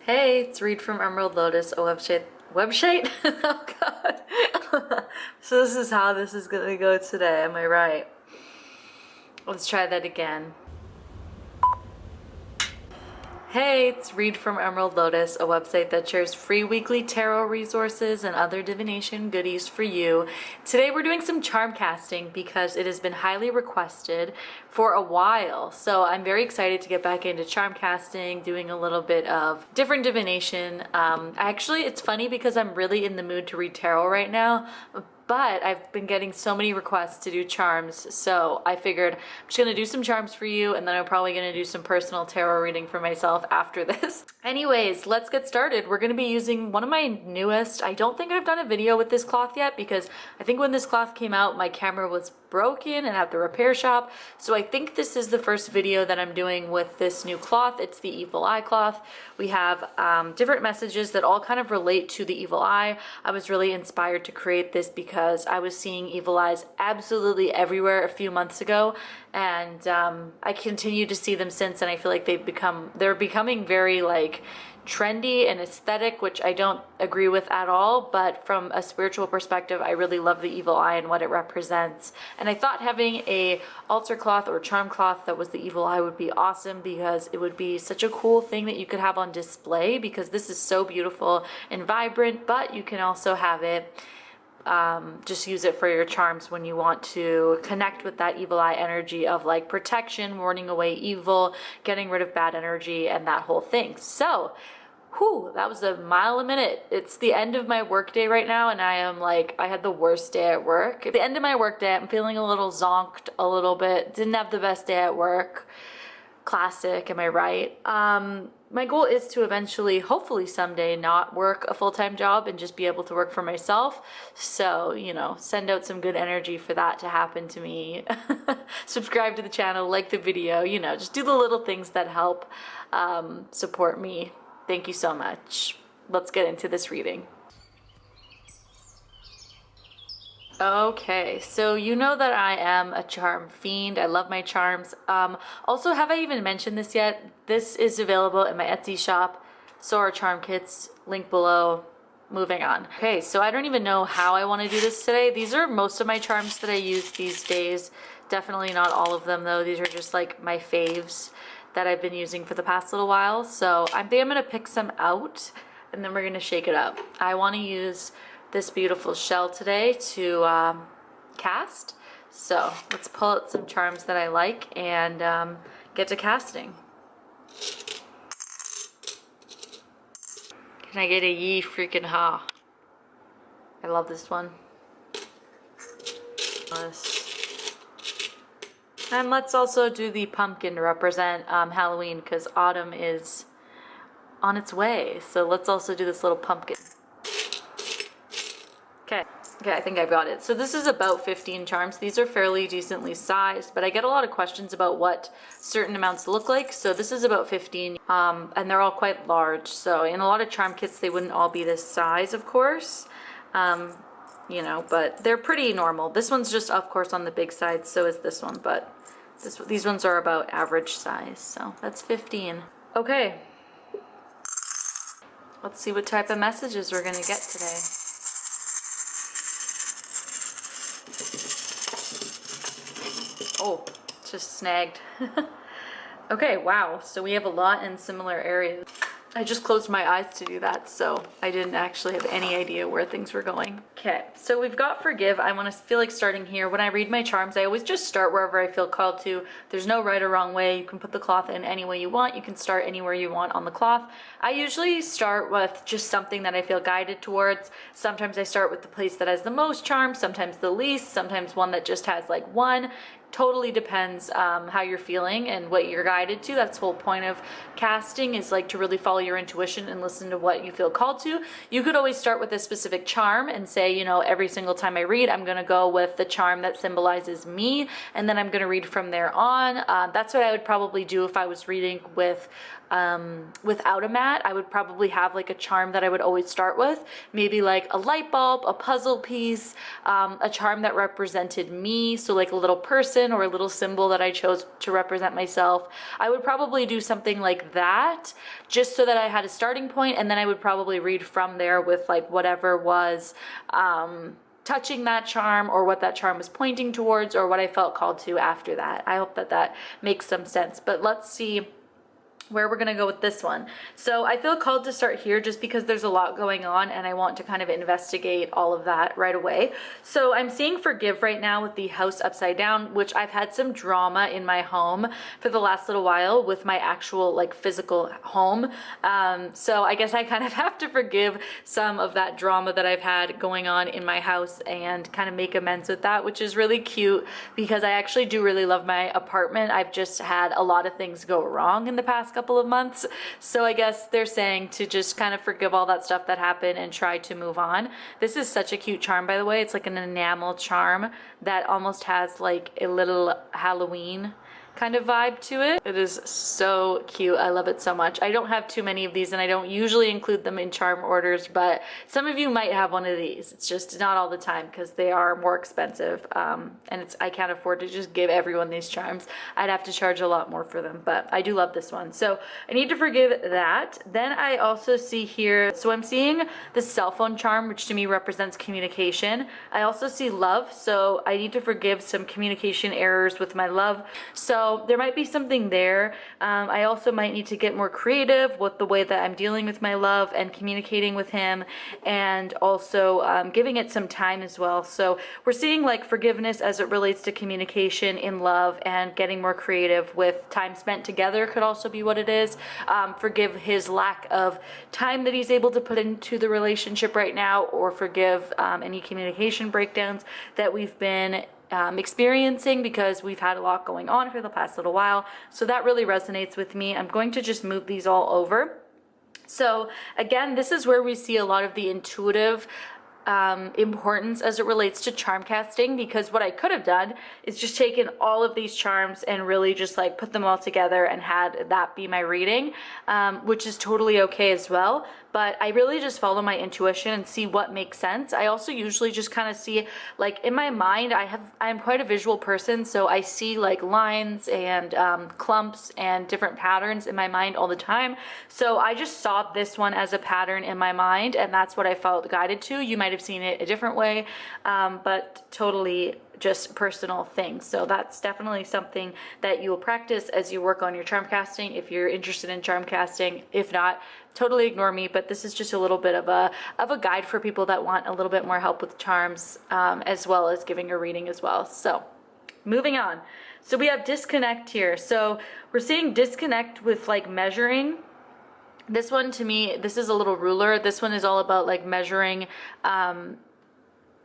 Hey, it's Reed from Emerald Lotus, a website? Oh god. So this is how this is gonna go today, am I right? Let's try that again. Hey, it's Reed from Emerald Lotus, a website that shares free weekly tarot resources and other divination goodies for you. Today we're doing some charm casting because it has been highly requested for a while. So I'm very excited to get back into charm casting, doing a little bit of different divination. Actually, it's funny because I'm really in the mood to read tarot right now. But I've been getting so many requests to do charms, so I figured I'm just gonna do some charms for you, and then I'm probably gonna do some personal tarot reading for myself after this. Anyways, let's get started. We're gonna be using one of my newest, I don't think I've done a video with this cloth yet, because I think when this cloth came out, my camera was broken and at the repair shop. So I think this is the first video that I'm doing with this new cloth. It's the Evil Eye cloth. We have different messages that all kind of relate to the evil eye. I was really inspired to create this because I was seeing evil eyes absolutely everywhere a few months ago, and I continue to see them since, and I feel like they're becoming very like trendy and aesthetic, which I don't agree with at all, but from a spiritual perspective, I really love the evil eye and what it represents. And I thought having a altar cloth or charm cloth that was the evil eye would be awesome, because it would be such a cool thing that you could have on display, because this is so beautiful and vibrant, but you can also have it just use it for your charms when you want to connect with that evil eye energy of like protection, warning away evil, getting rid of bad energy, and that whole thing. So whew, that was a mile a minute. It's the end of my work day right now, and I am like, I had the worst day at work. At the end of my work day, I'm feeling a little zonked a little bit. Didn't have the best day at work. Classic, am I right? My goal is to eventually, hopefully someday, not work a full-time job and just be able to work for myself. So, you know, send out some good energy for that to happen to me. Subscribe to the channel, like the video, you know, just do the little things that help support me. Thank you so much. Let's get into this reading. Okay, so you know that I am a charm fiend. I love my charms. Also, have I even mentioned this yet? This is available in my Etsy shop. So are charm kits, link below. Moving on. Okay, so I don't even know how I want to do this today. These are most of my charms that I use these days. Definitely not all of them though. These are just like my faves that I've been using for the past little while. So I think I'm gonna pick some out and then we're gonna shake it up. I want to use this beautiful shell today to cast. So let's pull out some charms that I like and get to casting. Can I get a yee freaking ha? I love this one. And let's also do the pumpkin to represent Halloween, because autumn is on its way. So let's also do this little pumpkin. Okay, I think I've got it. So this is about 15 charms. These are fairly decently sized, but I get a lot of questions about what certain amounts look like. So this is about 15, and they're all quite large. So in a lot of charm kits, they wouldn't all be this size, of course. You know, but they're pretty normal. This one's just, of course, on the big side. So is this one, but these ones are about average size. So that's 15. Okay. Let's see what type of messages we're gonna get today. Oh, just snagged. Okay, wow. So we have a lot in similar areas. I just closed my eyes to do that, so I didn't actually have any idea where things were going. Okay, so we've got forgive. I want to feel like starting here. When I read my charms, I always just start wherever I feel called to. There's no right or wrong way. You can put the cloth in any way you want. You can start anywhere you want on the cloth. I usually start with just something that I feel guided towards. Sometimes I start with the place that has the most charms, sometimes the least, sometimes one that just has like one. Totally depends how you're feeling and what you're guided to. That's the whole point of casting, is like to really follow your intuition and listen to what you feel called to. You could always start with a specific charm and say, you know, every single time I read, I'm going to go with the charm that symbolizes me, and then I'm going to read from there on. That's what I would probably do if I was reading with without a mat. I would probably have like a charm that I would always start with, maybe like a light bulb, a puzzle piece, a charm that represented me, so like a little person person or a little symbol that I chose to represent myself, I would probably do something like that just so that I had a starting point, and then I would probably read from there with like whatever was touching that charm or what that charm was pointing towards or what I felt called to after that. I hope that that makes some sense, but let's see where we're gonna go with this one. So I feel called to start here just because there's a lot going on and I want to kind of investigate all of that right away. So I'm seeing forgive right now with the house upside down, which I've had some drama in my home for the last little while with my actual like physical home. So I guess I kind of have to forgive some of that drama that I've had going on in my house and kind of make amends with that, which is really cute because I actually do really love my apartment. I've just had a lot of things go wrong in the past couple of months. So I guess they're saying to just kind of forgive all that stuff that happened and try to move on. This is such a cute charm, by the way. It's like an enamel charm that almost has like a little Halloween kind of vibe to it. It is so cute. I love it so much. I don't have too many of these and I don't usually include them in charm orders, but some of you might have one of these. It's just not all the time because they are more expensive, and I can't afford to just give everyone these charms. I'd have to charge a lot more for them, but I do love this one. So I need to forgive that. Then I also see here, so I'm seeing the cell phone charm, which to me represents communication. I also see love, so I need to forgive some communication errors with my love. So there might be something there. I also might need to get more creative with the way that I'm dealing with my love and communicating with him, and also giving it some time as well. So we're seeing like forgiveness as it relates to communication in love and getting more creative with time spent together could also be what it is. Forgive his lack of time that he's able to put into the relationship right now, or forgive any communication breakdowns that we've been experiencing because we've had a lot going on for the past little while. So that really resonates with me. I'm going to just move these all over. So again, this is where we see a lot of the intuitive importance as it relates to charm casting, because what I could have done is just taken all of these charms and really just like put them all together and had that be my reading, which is totally okay as well. But I really just follow my intuition and see what makes sense. I also usually just kind of see, like in my mind, I'm quite a visual person, so I see like lines and clumps and different patterns in my mind all the time. So I just saw this one as a pattern in my mind, and that's what I felt guided to. You might have seen it a different way, but totally just personal things. So that's definitely something that you will practice as you work on your charm casting if you're interested in charm casting. If not, totally ignore me, but this is just a little bit of a guide for people that want a little bit more help with charms, as well as giving a reading as well. So moving on. So we have disconnect here. So we're seeing disconnect with like measuring. This one, to me, this is a little ruler. This one is all about like measuring,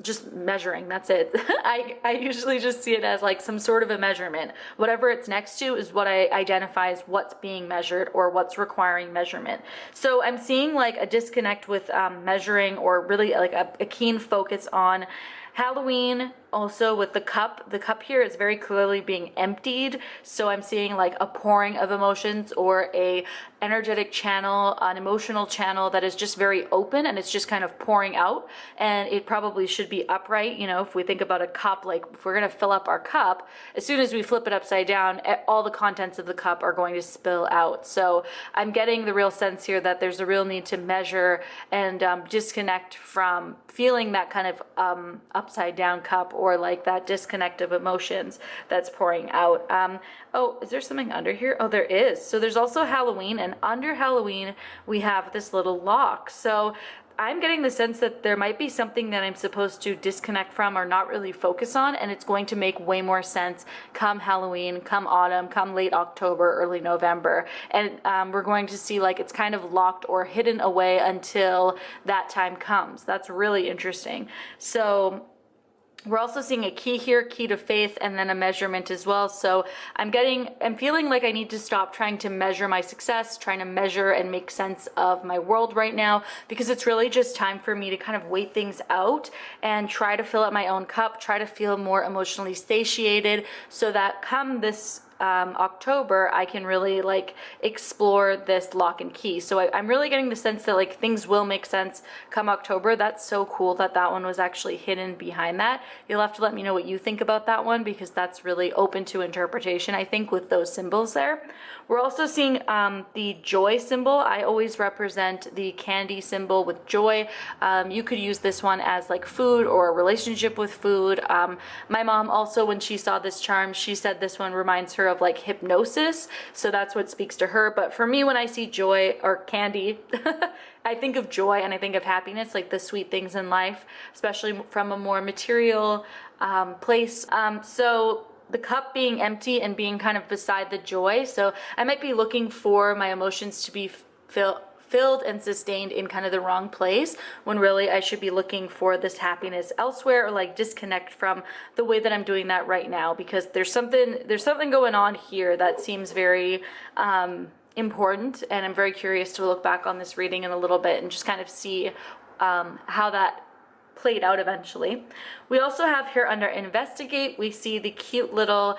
just measuring, that's it. I usually just see it as like some sort of a measurement. Whatever it's next to is what I identify as what's being measured or what's requiring measurement. So I'm seeing like a disconnect with measuring, or really like a keen focus on Halloween. Also with the cup here is very clearly being emptied. So I'm seeing like a pouring of emotions, or a energetic channel, an emotional channel that is just very open and it's just kind of pouring out. And it probably should be upright. You know, if we think about a cup, like if we're going to fill up our cup, as soon as we flip it upside down, all the contents of the cup are going to spill out. So I'm getting the real sense here that there's a real need to measure and disconnect from feeling that kind of upside down cup, or like that disconnect of emotions that's pouring out. Oh, is there something under here? Oh, there is. So there's also Halloween, and under Halloween we have this little lock. So I'm getting the sense that there might be something that I'm supposed to disconnect from or not really focus on, and it's going to make way more sense come Halloween, come autumn, come late October, early November. And we're going to see like it's kind of locked or hidden away until that time comes. That's really interesting. So we're also seeing a key here, key to faith, and then a measurement as well. So I'm feeling like I need to stop trying to measure my success, trying to measure and make sense of my world right now, because it's really just time for me to kind of wait things out and try to fill up my own cup, try to feel more emotionally satiated, so that come this October, I can really like explore this lock and key. So I'm really getting the sense that like things will make sense come October. That's so cool that that one was actually hidden behind that. You'll have to let me know what you think about that one, because that's really open to interpretation, I think, with those symbols there. We're also seeing the joy symbol. I always represent the candy symbol with joy. You could use this one as like food or a relationship with food. My mom also, when she saw this charm, she said this one reminds her of like hypnosis. So that's what speaks to her. But for me, when I see joy or candy, I think of joy and I think of happiness, like the sweet things in life, especially from a more material place. So the cup being empty and being kind of beside the joy. So I might be looking for my emotions to be filled and sustained in kind of the wrong place, when really I should be looking for this happiness elsewhere, or like disconnect from the way that I'm doing that right now, because there's something going on here that seems very important, and I'm very curious to look back on this reading in a little bit and just kind of see how that played out eventually. We also have here under investigate, we see the cute little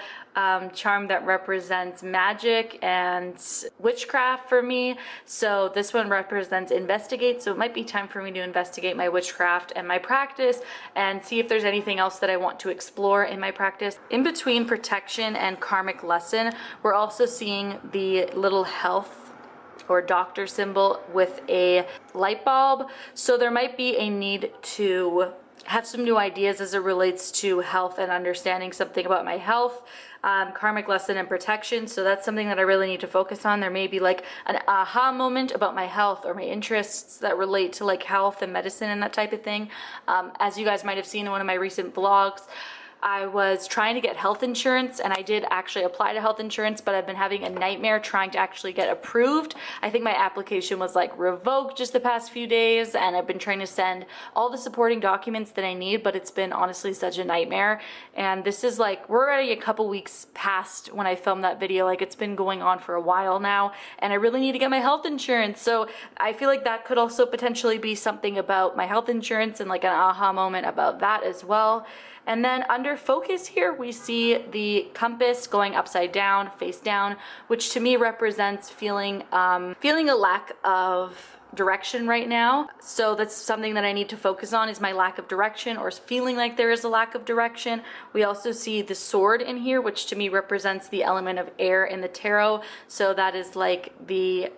charm that represents magic and witchcraft for me. So this one represents investigate, so it might be time for me to investigate my witchcraft and my practice and see if there's anything else that I want to explore in my practice. In between protection and karmic lesson, we're also seeing the little health or doctor symbol with a light bulb. So there might be a need to have some new ideas as it relates to health and understanding something about my health, karmic lesson and protection. So that's something that I really need to focus on. There may be like an aha moment about my health or my interests that relate to like health and medicine and that type of thing. As you guys might have seen in one of my recent vlogs, I was trying to get health insurance, and I did actually apply to health insurance, but I've been having a nightmare trying to actually get approved. I think my application was like revoked just the past few days, and I've been trying to send all the supporting documents that I need, but it's been honestly such a nightmare. And this is like, we're already a couple weeks past when I filmed that video. Like, it's been going on for a while now, and I really need to get my health insurance. So I feel like that could also potentially be something about my health insurance and like an aha moment about that as well. And then under focus here, we see the compass going upside down, face down, which to me represents feeling a lack of direction right now. So that's something that I need to focus on, is my lack of direction, or feeling like there is a lack of direction. We also see the sword in here, which to me represents the element of air in the tarot. So that is like the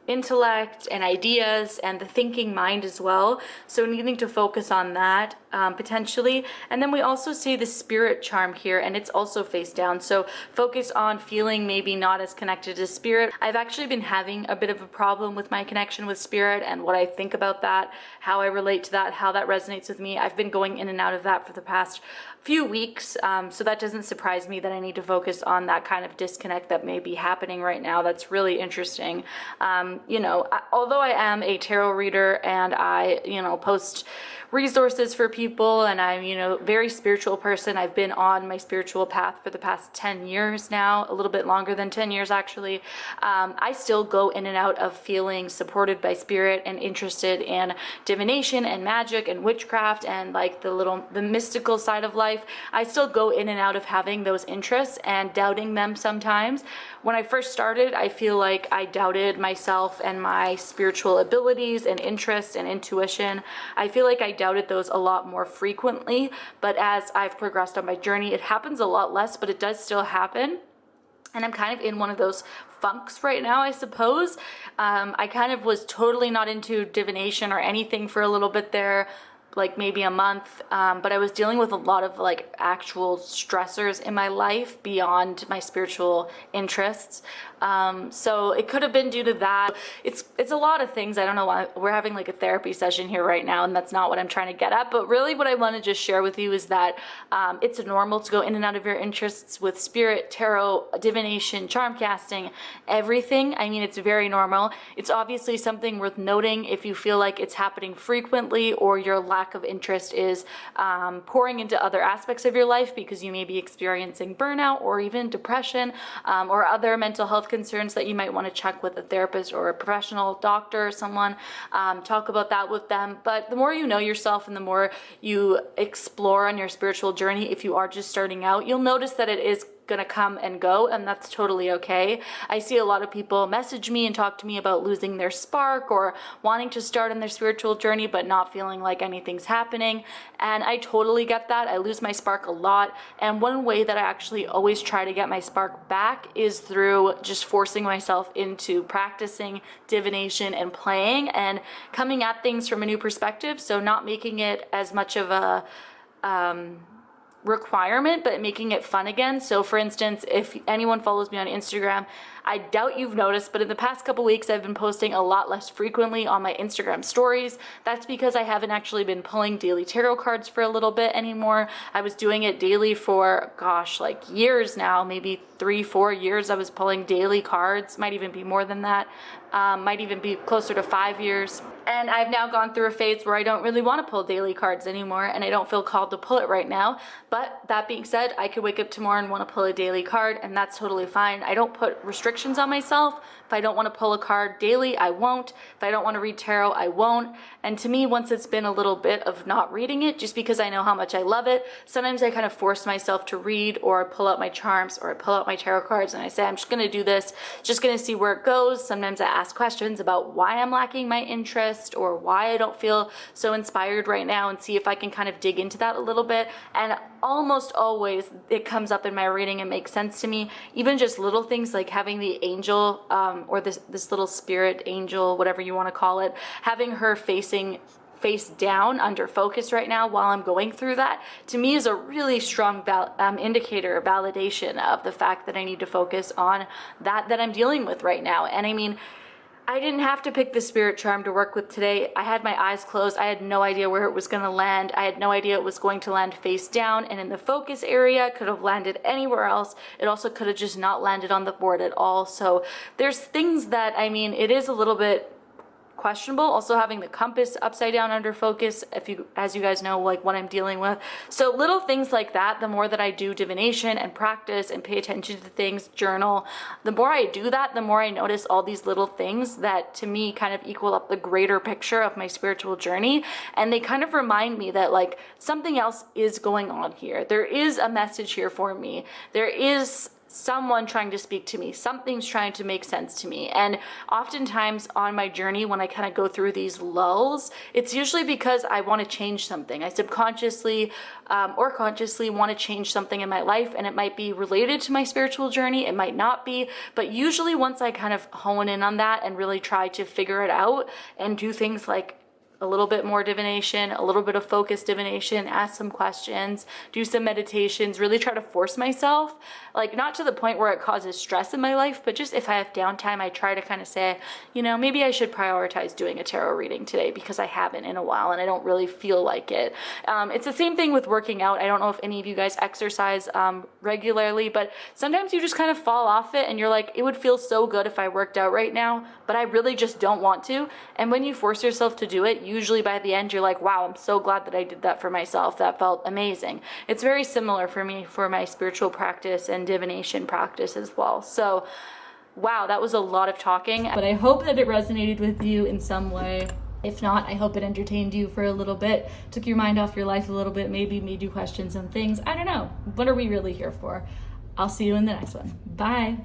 intellect and ideas and the thinking mind as well. So needing to focus on that potentially. And then we also see the spirit charm here, and it's also face down. So focus on feeling maybe not as connected to spirit. I've actually been having a bit of a problem with my connection with spirit and what I think about that, how I relate to that, how that resonates with me. I've been going in and out of that for the past few weeks. So that doesn't surprise me that I need to focus on that kind of disconnect that may be happening right now. That's really interesting. You know, although I am a tarot reader and I, you know, post resources for people, and I'm, you know, very spiritual person. I've been on my spiritual path for the past 10 years now, a little bit longer than 10 years actually. I still go in and out of feeling supported by spirit and interested in divination and magic and witchcraft and like the mystical side of life. I still go in and out of having those interests and doubting them sometimes. When I first started, I feel like I doubted myself and my spiritual abilities and interests and intuition. I feel like I doubted those a lot more frequently, but as I've progressed on my journey, it happens a lot less, but it does still happen. And I'm kind of in one of those funks right now, I suppose. I kind of was totally not into divination or anything for a little bit there, like maybe a month, but I was dealing with a lot of like actual stressors in my life beyond my spiritual interests. So it could have been due to that. It's a lot of things. I don't know why we're having like a therapy session here right now, and that's not what I'm trying to get at. But really what I want to just share with you is that it's normal to go in and out of your interests with spirit, tarot, divination, charm casting, everything. I mean, it's very normal. It's obviously something worth noting if you feel like it's happening frequently, or your lack of interest is pouring into other aspects of your life because you may be experiencing burnout or even depression, or other mental health concerns that you might want to check with a therapist or a professional doctor or someone. Talk about that with them. But the more you know yourself and the more you explore on your spiritual journey, if you are just starting out, you'll notice that it is gonna come and go, and that's totally okay. I see a lot of people message me and talk to me about losing their spark or wanting to start on their spiritual journey but not feeling like anything's happening, and I totally get that. I lose my spark a lot, and one way that I actually always try to get my spark back is through just forcing myself into practicing divination and playing and coming at things from a new perspective, so not making it as much of a requirement, but making it fun again. So for instance, if anyone follows me on Instagram, I doubt you've noticed, but in the past couple weeks I've been posting a lot less frequently on my Instagram stories. That's because I haven't actually been pulling daily tarot cards for a little bit anymore. I was doing it daily for, gosh, like years now, maybe 3-4 years I was pulling daily cards, might even be more than that, might even be closer to 5 years. And I've now gone through a phase where I don't really want to pull daily cards anymore, and I don't feel called to pull it right now. But that being said, I could wake up tomorrow and want to pull a daily card, and that's totally fine. I don't put restrictions on myself. If I don't want to pull a card daily, I won't. If I don't want to read tarot, I won't. And to me, once it's been a little bit of not reading it, just because I know how much I love it, sometimes I kind of force myself to read, or I pull out my charms, or I pull out my tarot cards, and I say, I'm just going to do this, just going to see where it goes. Sometimes I ask questions about why I'm lacking my interest or why I don't feel so inspired right now, and see if I can kind of dig into that a little bit. And almost always it comes up in my reading and makes sense to me. Even just little things like having the angel, or this little spirit angel, whatever you want to call it, having her face down under focus right now while I'm going through that, to me is a really strong indicator, validation of the fact that I need to focus on that I'm dealing with right now. And I mean, I didn't have to pick the spirit charm to work with today. I had my eyes closed. I had no idea where it was going to land. I had no idea it was going to land face down and in the focus area. It could have landed anywhere else. It also could have just not landed on the board at all. So there's things that, I mean, it is a little bit questionable. Also having the compass upside down under focus, as you guys know, like what I'm dealing with. So little things like that, the more that I do divination and practice and pay attention to things, journal, the more I do that, the more I notice all these little things that to me kind of equal up the greater picture of my spiritual journey. And they kind of remind me that like something else is going on here. There is a message here for me. There is someone trying to speak to me. Something's trying to make sense to me. And oftentimes on my journey, when I kind of go through these lulls, it's usually because I want to change something. I subconsciously or consciously want to change something in my life, and it might be related to my spiritual journey. It might not be, but usually once I kind of hone in on that and really try to figure it out and do things like a little bit more divination, a little bit of focused divination, ask some questions, do some meditations, really try to force myself, like not to the point where it causes stress in my life, but just if I have downtime, I try to kind of say, you know, maybe I should prioritize doing a tarot reading today because I haven't in a while and I don't really feel like it. It's the same thing with working out. I don't know if any of you guys exercise regularly, but sometimes you just kind of fall off it and you're like, it would feel so good if I worked out right now, but I really just don't want to. And when you force yourself to do it, usually by the end you're like, wow, I'm so glad that I did that for myself. That felt amazing. It's very similar for me for my spiritual practice and divination practice as well. So wow, that was a lot of talking, but I hope that it resonated with you in some way. If not, I hope it entertained you for a little bit, took your mind off your life a little bit, maybe made you question some things. I don't know. What are we really here for? I'll see you in the next one. Bye.